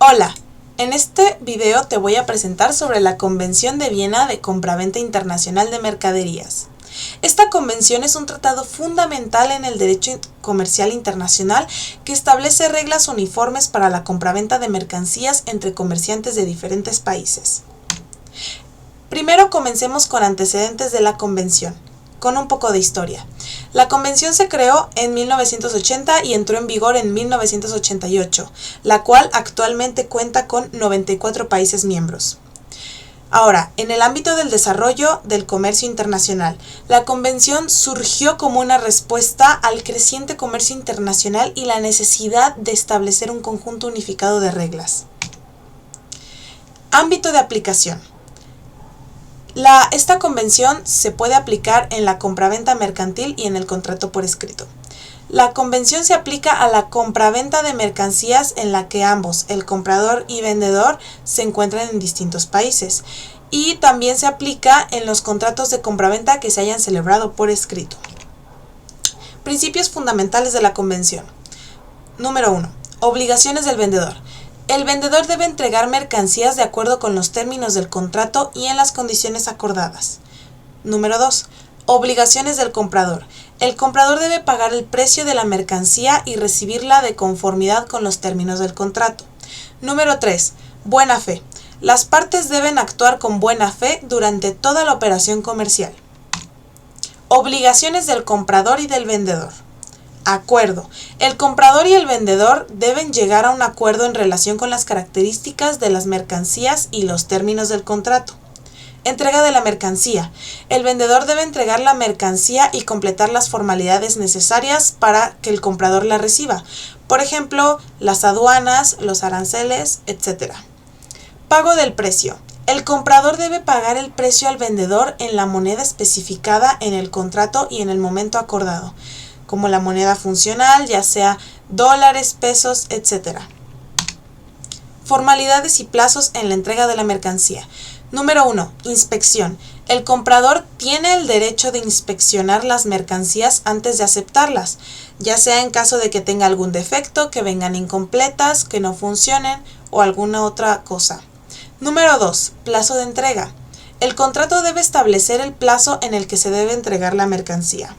Hola, en este video te voy a presentar sobre la Convención de Viena de Compraventa Internacional de Mercaderías. Esta convención es un tratado fundamental en el derecho comercial internacional que establece reglas uniformes para la compraventa de mercancías entre comerciantes de diferentes países. Primero comencemos con antecedentes de la convención, con un poco de historia. La convención se creó en 1980 y entró en vigor en 1988, la cual actualmente cuenta con 94 países miembros. Ahora, en el ámbito del desarrollo del comercio internacional, la convención surgió como una respuesta al creciente comercio internacional y la necesidad de establecer un conjunto unificado de reglas. Ámbito de aplicación. Esta convención se puede aplicar en la compraventa mercantil y en el contrato por escrito. La convención se aplica a la compraventa de mercancías en la que ambos, el comprador y vendedor, se encuentran en distintos países. Y también se aplica en los contratos de compraventa que se hayan celebrado por escrito. Principios fundamentales de la convención. Número 1. Obligaciones del vendedor. El vendedor debe entregar mercancías de acuerdo con los términos del contrato y en las condiciones acordadas. Número 2. Obligaciones del comprador. El comprador debe pagar el precio de la mercancía y recibirla de conformidad con los términos del contrato. Número 3. Buena fe. Las partes deben actuar con buena fe durante toda la operación comercial. Obligaciones del comprador y del vendedor. Acuerdo. El comprador y el vendedor deben llegar a un acuerdo en relación con las características de las mercancías y los términos del contrato. Entrega de la mercancía. El vendedor debe entregar la mercancía y completar las formalidades necesarias para que el comprador la reciba. Por ejemplo, las aduanas, los aranceles, etc. Pago del precio. El comprador debe pagar el precio al vendedor en la moneda especificada en el contrato y en el momento acordado, como la moneda funcional, ya sea dólares, pesos, etc. Formalidades y plazos en la entrega de la mercancía. Número 1. Inspección. El comprador tiene el derecho de inspeccionar las mercancías antes de aceptarlas, ya sea en caso de que tenga algún defecto, que vengan incompletas, que no funcionen o alguna otra cosa. Número 2. Plazo de entrega. El contrato debe establecer el plazo en el que se debe entregar la mercancía.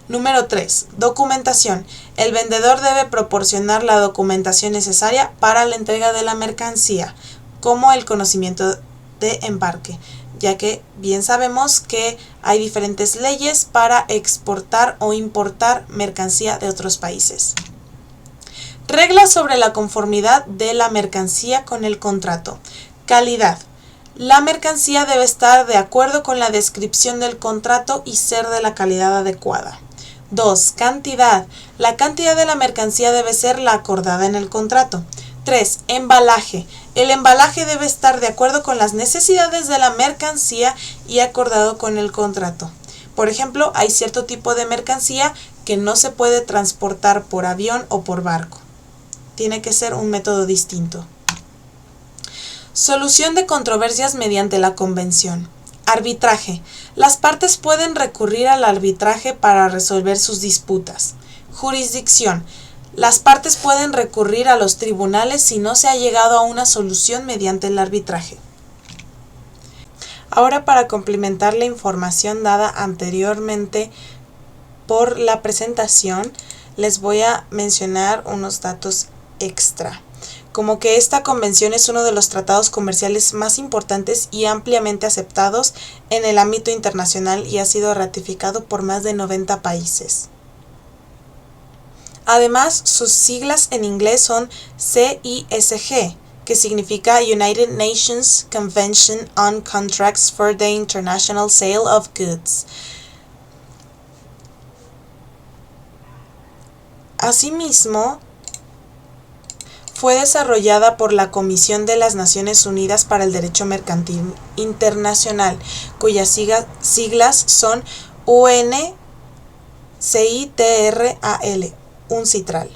Número 3. Documentación. El vendedor debe proporcionar la documentación necesaria para la entrega de la mercancía, como el conocimiento de embarque, ya que bien sabemos que hay diferentes leyes para exportar o importar mercancía de otros países. Reglas sobre la conformidad de la mercancía con el contrato. Calidad. La mercancía debe estar de acuerdo con la descripción del contrato y ser de la calidad adecuada. 2. Cantidad. La cantidad de la mercancía debe ser la acordada en el contrato. 3. Embalaje. El embalaje debe estar de acuerdo con las necesidades de la mercancía y acordado con el contrato. Por ejemplo, hay cierto tipo de mercancía que no se puede transportar por avión o por barco. Tiene que ser un método distinto. Solución de controversias mediante la convención. Arbitraje. Las partes pueden recurrir al arbitraje para resolver sus disputas. Jurisdicción. Las partes pueden recurrir a los tribunales si no se ha llegado a una solución mediante el arbitraje. Ahora, para complementar la información dada anteriormente por la presentación, les voy a mencionar unos datos extra. Como que esta convención es uno de los tratados comerciales más importantes y ampliamente aceptados en el ámbito internacional y ha sido ratificado por más de 90 países. Además, sus siglas en inglés son CISG, que significa United Nations Convention on Contracts for the International Sale of Goods. Asimismo, fue desarrollada por la Comisión de las Naciones Unidas para el Derecho Mercantil Internacional, cuyas siglas son UNCITRAL, UNCITRAL,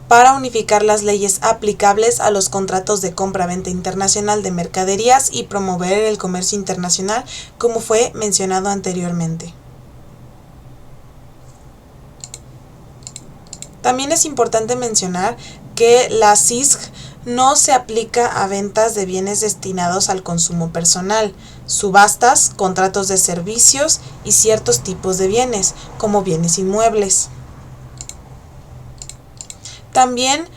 para unificar las leyes aplicables a los contratos de compra-venta internacional de mercaderías y promover el comercio internacional, como fue mencionado anteriormente. También es importante mencionar que la CISG no se aplica a ventas de bienes destinados al consumo personal, subastas, contratos de servicios y ciertos tipos de bienes, como bienes inmuebles. También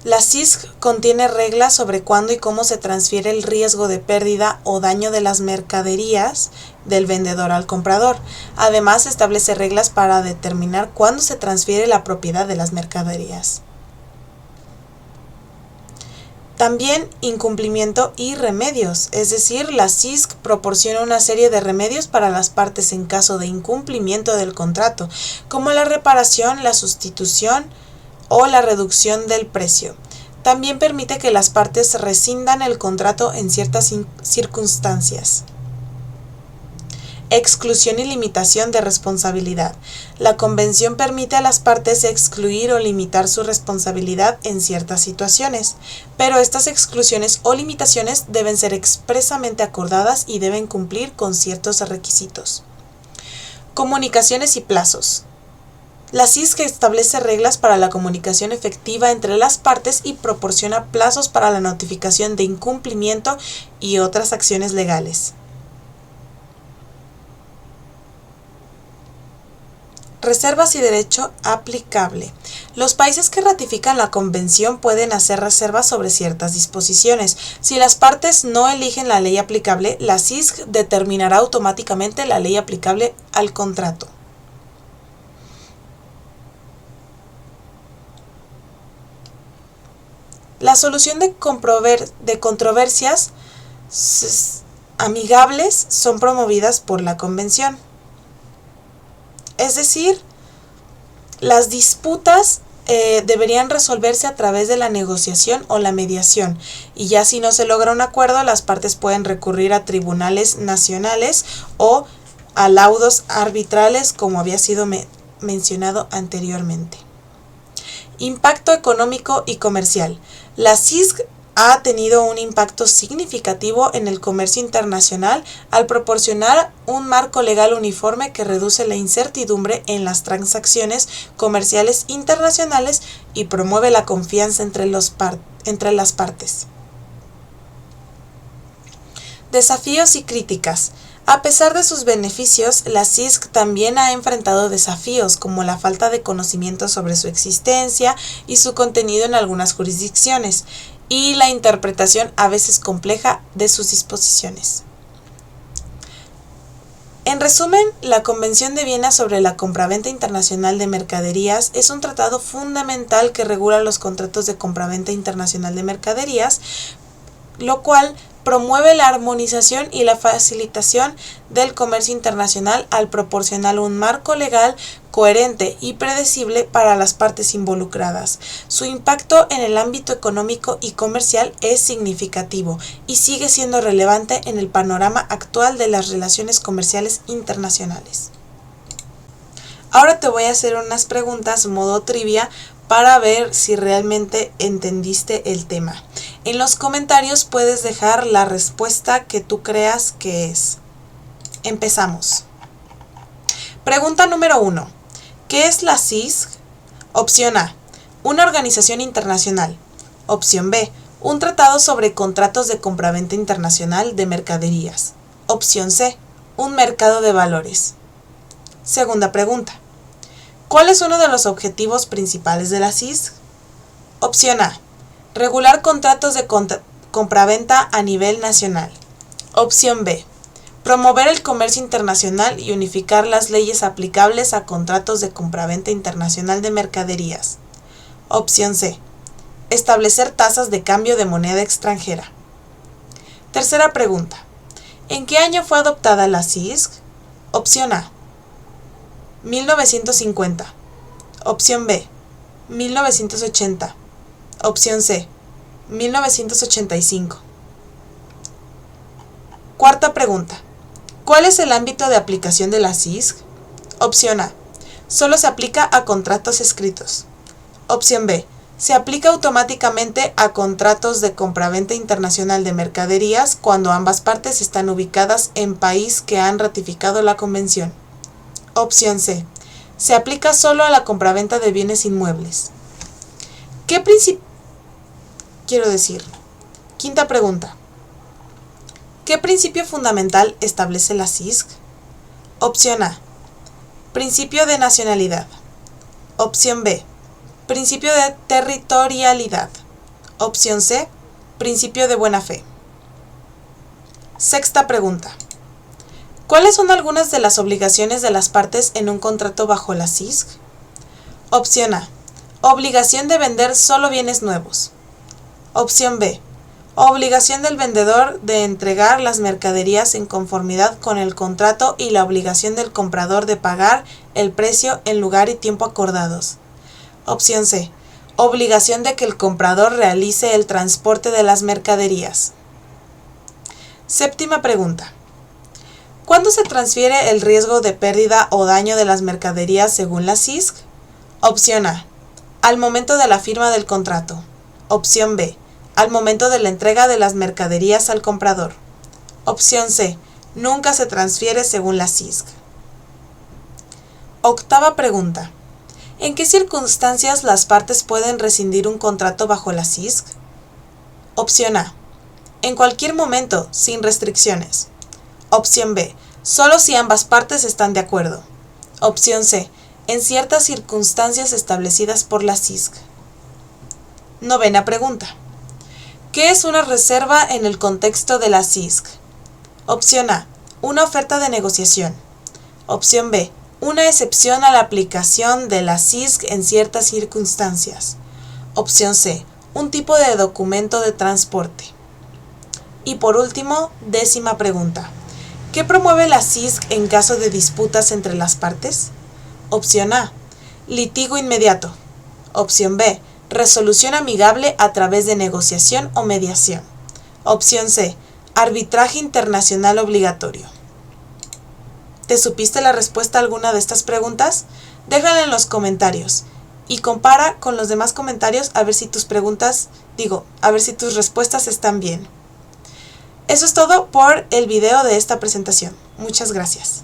la CISG contiene reglas sobre cuándo y cómo se transfiere el riesgo de pérdida o daño de las mercaderías del vendedor al comprador. Además, establece reglas para determinar cuándo se transfiere la propiedad de las mercaderías. También incumplimiento y remedios, es decir, la CISG proporciona una serie de remedios para las partes en caso de incumplimiento del contrato, como la reparación, la sustitución o la reducción del precio. También permite que las partes rescindan el contrato en ciertas circunstancias. Exclusión y limitación de responsabilidad. La convención permite a las partes excluir o limitar su responsabilidad en ciertas situaciones, pero estas exclusiones o limitaciones deben ser expresamente acordadas y deben cumplir con ciertos requisitos. Comunicaciones y plazos. La CISG establece reglas para la comunicación efectiva entre las partes y proporciona plazos para la notificación de incumplimiento y otras acciones legales. Reservas y derecho aplicable. Los países que ratifican la convención pueden hacer reservas sobre ciertas disposiciones. Si las partes no eligen la ley aplicable, la CISG determinará automáticamente la ley aplicable al contrato. La solución de controversias amigables son promovidas por la convención. Es decir, las disputas deberían resolverse a través de la negociación o la mediación, y ya si no se logra un acuerdo, las partes pueden recurrir a tribunales nacionales o a laudos arbitrales, como había sido mencionado anteriormente. Impacto económico y comercial. La CISG ha tenido un impacto significativo en el comercio internacional al proporcionar un marco legal uniforme que reduce la incertidumbre en las transacciones comerciales internacionales y promueve la confianza entre las partes. Desafíos y críticas. A pesar de sus beneficios, la CISG también ha enfrentado desafíos como la falta de conocimiento sobre su existencia y su contenido en algunas jurisdicciones, y la interpretación a veces compleja de sus disposiciones. En resumen, la Convención de Viena sobre la Compraventa Internacional de Mercaderías es un tratado fundamental que regula los contratos de compraventa internacional de mercaderías, lo cual promueve la armonización y la facilitación del comercio internacional al proporcionar un marco legal coherente y predecible para las partes involucradas. Su impacto en el ámbito económico y comercial es significativo y sigue siendo relevante en el panorama actual de las relaciones comerciales internacionales. Ahora te voy a hacer unas preguntas modo trivia para ver si realmente entendiste el tema. En los comentarios puedes dejar la respuesta que tú creas que es. Empezamos. Pregunta número 1. ¿Qué es la CISG? Opción A. Una organización internacional. Opción B. Un tratado sobre contratos de compraventa internacional de mercaderías. Opción C. Un mercado de valores. Segunda pregunta. ¿Cuál es uno de los objetivos principales de la CISG? Opción A. Regular contratos de compraventa a nivel nacional. Opción B. Promover el comercio internacional y unificar las leyes aplicables a contratos de compraventa internacional de mercaderías. Opción C. Establecer tasas de cambio de moneda extranjera. Tercera pregunta. ¿En qué año fue adoptada la CISG? Opción A. 1950. Opción B. 1980. Opción C. 1985. Cuarta pregunta. ¿Cuál es el ámbito de aplicación de la CISG? Opción A. Solo se aplica a contratos escritos. Opción B. Se aplica automáticamente a contratos de compraventa internacional de mercaderías cuando ambas partes están ubicadas en país que han ratificado la convención. Opción C. Se aplica solo a la compraventa de bienes inmuebles. ¿Qué principio? Quinta pregunta. ¿Qué principio fundamental establece la CISC? Opción A. Principio de nacionalidad. Opción B. Principio de territorialidad. Opción C. Principio de buena fe. Sexta pregunta. ¿Cuáles son algunas de las obligaciones de las partes en un contrato bajo la CISC? Opción A. Obligación de vender solo bienes nuevos. Opción B. Obligación del vendedor de entregar las mercaderías en conformidad con el contrato y la obligación del comprador de pagar el precio en lugar y tiempo acordados. Opción C. Obligación de que el comprador realice el transporte de las mercaderías. Séptima pregunta. ¿Cuándo se transfiere el riesgo de pérdida o daño de las mercaderías según la CISC? Opción A. Al momento de la firma del contrato. Opción B. Al momento de la entrega de las mercaderías al comprador. Opción C. Nunca se transfiere según la CISC. Octava pregunta. ¿En qué circunstancias las partes pueden rescindir un contrato bajo la CISC? Opción A. En cualquier momento, sin restricciones. Opción B. Solo si ambas partes están de acuerdo. Opción C. En ciertas circunstancias establecidas por la CISC. Novena pregunta. ¿Qué es una reserva en el contexto de la CISC? Opción A. Una oferta de negociación. Opción B. Una excepción a la aplicación de la CISC en ciertas circunstancias. Opción C. Un tipo de documento de transporte. Y por último, décima pregunta. ¿Qué promueve la CISC en caso de disputas entre las partes? Opción A. Litigio inmediato. Opción B. Resolución amigable a través de negociación o mediación. Opción C. Arbitraje internacional obligatorio. ¿Te supiste la respuesta a alguna de estas preguntas? Déjala en los comentarios y compara con los demás comentarios a ver si tus respuestas están bien. Eso es todo por el video de esta presentación. Muchas gracias.